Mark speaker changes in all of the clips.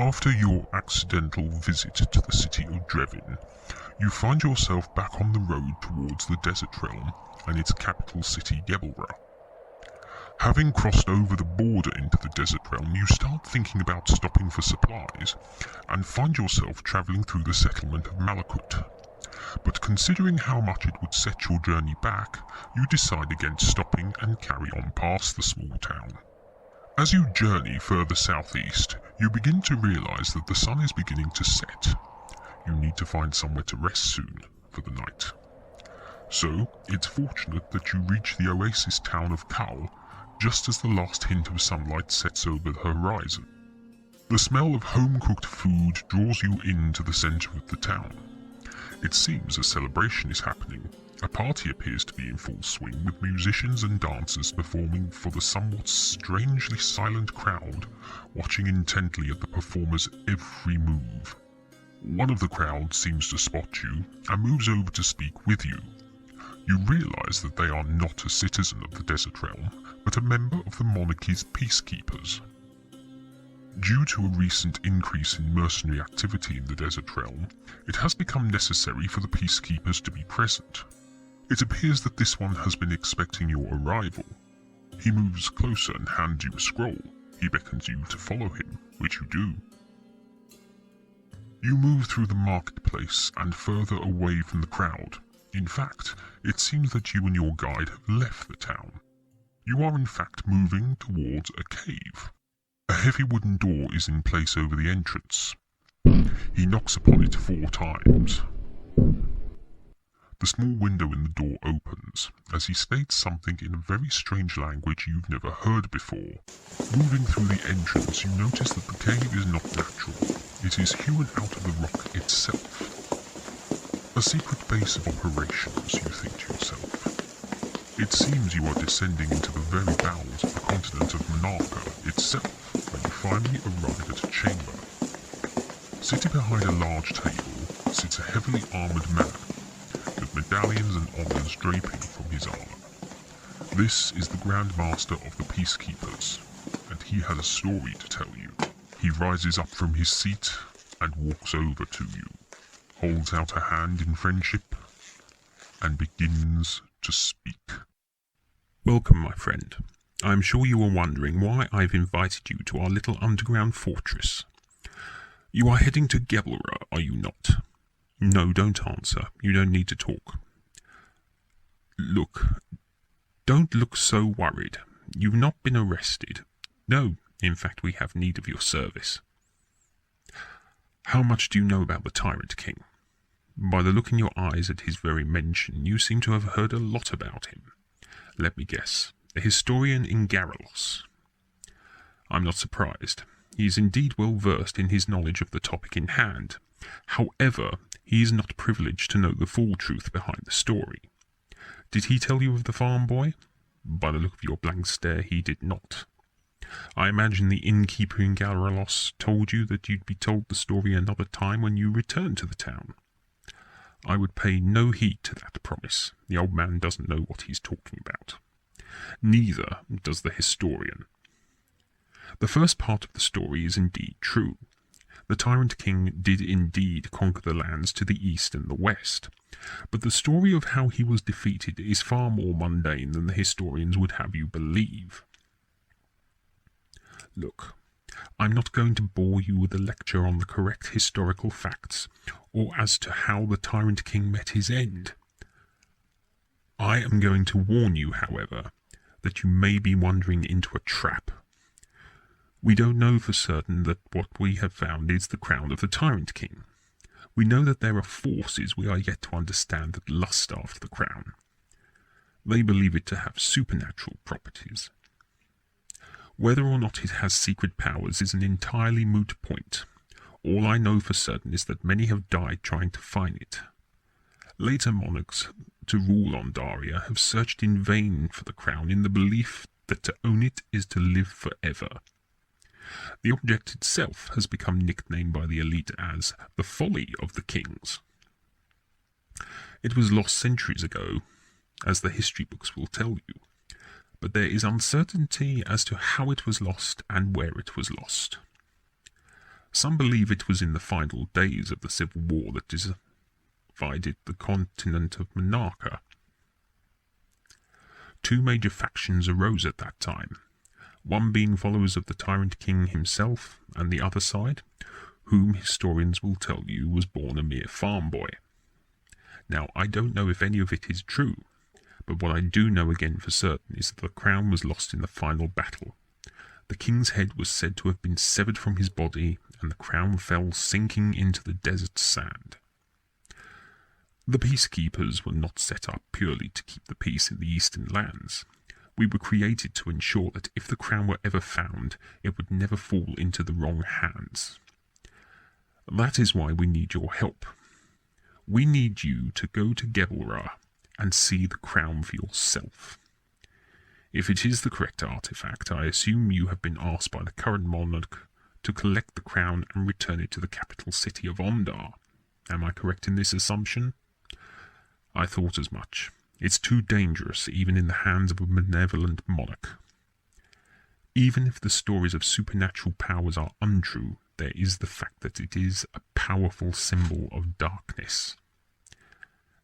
Speaker 1: After your accidental visit to the city of Drevin, you find yourself back on the road towards the Desert Realm and its capital city, Gebolrah. Having crossed over the border into the Desert Realm, you start thinking about stopping for supplies and find yourself travelling through the settlement of Malakut. But considering how much it would set your journey back, you decide against stopping and carry on past the small town. As you journey further southeast, you begin to realise that the sun is beginning to set. You need to find somewhere to rest soon for the night. So, it's fortunate that you reach the oasis town of Kalle just as the last hint of sunlight sets over the horizon. The smell of home-cooked food draws you into the centre of the town. It seems a celebration is happening. A party appears to be in full swing, with musicians and dancers performing for the somewhat strangely silent crowd, watching intently at the performers' every move. One of the crowd seems to spot you and moves over to speak with you. You realise that they are not a citizen of the Desert Realm, but a member of the monarchy's peacekeepers. Due to a recent increase in mercenary activity in the Desert Realm, it has become necessary for the peacekeepers to be present. It appears that this one has been expecting your arrival. He moves closer and hands you a scroll. He beckons you to follow him, which you do. You move through the marketplace and further away from the crowd. In fact, it seems that you and your guide have left the town. You are in fact moving towards a cave. A heavy wooden door is in place over the entrance. He knocks upon it 4 times. The small window in the door opens, as he states something in a very strange language you've never heard before. Moving through the entrance, you notice that the cave is not natural. It is hewn out of the rock itself. A secret base of operations, you think to yourself. It seems you are descending into the very bowels of the continent of Monarchy itself, when you finally arrive at a chamber. Sitting behind a large table sits a heavily armoured man, with medallions and honours draping from his armour. This is the Grand Master of the Peacekeepers, and he has a story to tell you. He rises up from his seat and walks over to you, holds out a hand in friendship, and begins to speak.
Speaker 2: Welcome, my friend. I am sure you are wondering why I've invited you to our little underground fortress. You are heading to Gebolrah, are you not? No, don't answer. You don't need to talk. Look, don't look so worried. You've not been arrested. No, in fact, we have need of your service. How much do you know about the Tyrant King? By the look in your eyes at his very mention, you seem to have heard a lot about him. Let me guess. A historian in Garrulus. I'm not surprised. He is indeed well versed in his knowledge of the topic in hand. However, he is not privileged to know the full truth behind the story. Did he tell you of the farm boy? By the look of your blank stare, he did not. I imagine the innkeeper in Garrulus told you that you'd be told the story another time when you returned to the town. I would pay no heed to that promise. The old man doesn't know what he's talking about. Neither does the historian. The first part of the story is indeed true. The Tyrant King did indeed conquer the lands to the east and the west, but the story of how he was defeated is far more mundane than the historians would have you believe. Look, I'm not going to bore you with a lecture on the correct historical facts, or as to how the Tyrant King met his end. I am going to warn you, however, that you may be wandering into a trap. We don't know for certain that what we have found is the crown of the Tyrant King. We know that there are forces we are yet to understand that lust after the crown. They believe it to have supernatural properties. Whether or not it has secret powers is an entirely moot point. All I know for certain is that many have died trying to find it. Later monarchs to rule Ondaria have searched in vain for the crown in the belief that to own it is to live forever. The object itself has become nicknamed by the elite as the Folly of the Kings. It was lost centuries ago, as the history books will tell you, but there is uncertainty as to how it was lost and where it was lost. Some believe it was in the final days of the civil war that divided the continent of Monarchy. Two major factions arose at that time, one being followers of the tyrant king himself, and the other side, whom historians will tell you was born a mere farm boy. Now, I don't know if any of it is true, but what I do know again for certain is that the crown was lost in the final battle. The king's head was said to have been severed from his body, and the crown fell sinking into the desert sand. The peacekeepers were not set up purely to keep the peace in the eastern lands. We were created to ensure that if the crown were ever found, it would never fall into the wrong hands. That is why we need your help. We need you to go to Gebolrah and see the crown for yourself. If it is the correct artifact, I assume you have been asked by the current monarch to collect the crown and return it to the capital city of Ondar. Am I correct in this assumption? I thought as much. It's too dangerous, even in the hands of a benevolent monarch. Even if the stories of supernatural powers are untrue, there is the fact that it is a powerful symbol of darkness.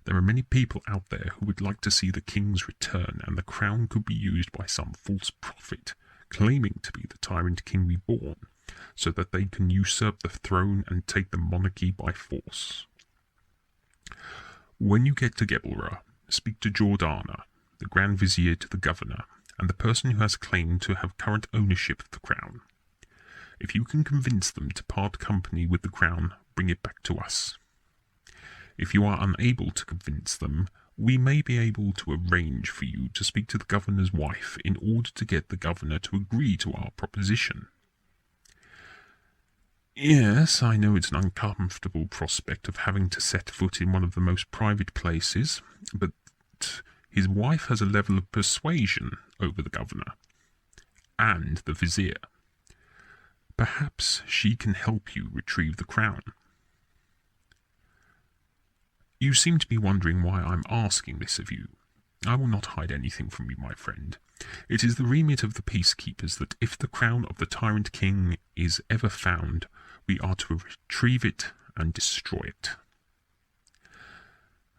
Speaker 2: There are many people out there who would like to see the king's return, and the crown could be used by some false prophet, claiming to be the tyrant king reborn, so that they can usurp the throne and take the monarchy by force. When you get to Gebolrah, speak to Jordana, the Grand Vizier to the governor, and the person who has claimed to have current ownership of the crown. If you can convince them to part company with the crown, bring it back to us. If you are unable to convince them, we may be able to arrange for you to speak to the governor's wife in order to get the governor to agree to our proposition. Yes, I know it's an uncomfortable prospect of having to set foot in one of the most private places, but his wife has a level of persuasion over the governor and the vizier. Perhaps she can help you retrieve the crown. You seem to be wondering why I'm asking this of you. I will not hide anything from you, my friend. It is the remit of the peacekeepers that if the crown of the tyrant king is ever found, we are to retrieve it and destroy it.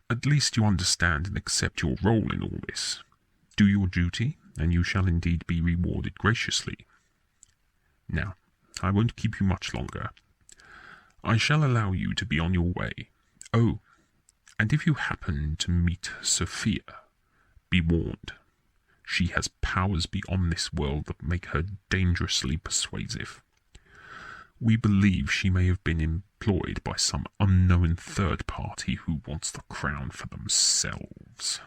Speaker 2: At least you understand and accept your role in all this. Do your duty, and you shall indeed be rewarded graciously. Now, I won't keep you much longer. I shall allow you to be on your way. Oh, and if you happen to meet Sophia, be warned. She has powers beyond this world that make her dangerously persuasive. We believe she may have been employed by some unknown third party who wants the crown for themselves.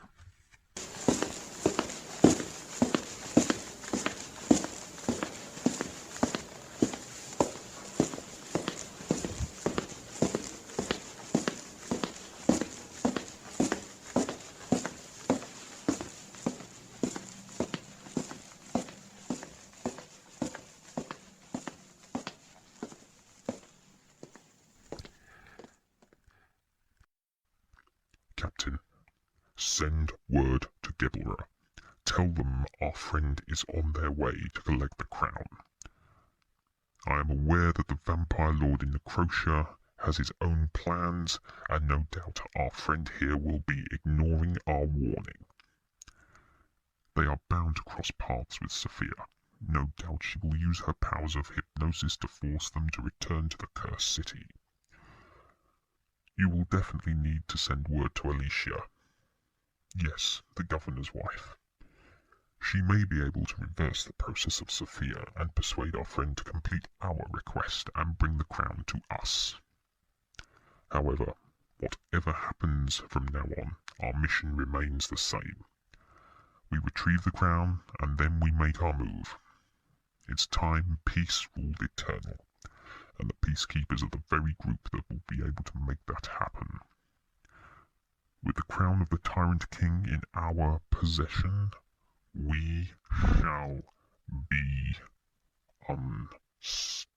Speaker 1: Captain, send word to Gebolrah. Tell them our friend is on their way to collect the crown. I am aware that the vampire lord in Necrotia has his own plans, and no doubt our friend here will be ignoring our warning. They are bound to cross paths with Sophia. No doubt she will use her powers of hypnosis to force them to return to the cursed city. You will definitely need to send word to Alicia. Yes, the governor's wife. She may be able to reverse the process of Sophia and persuade our friend to complete our request and bring the crown to us. However, whatever happens from now on, our mission remains the same. We retrieve the crown, and then we make our move. It's time peace ruled eternal, and the peacekeepers are the very group that will be able to make that happen. With the crown of the tyrant king in our possession, we shall be unstoppable.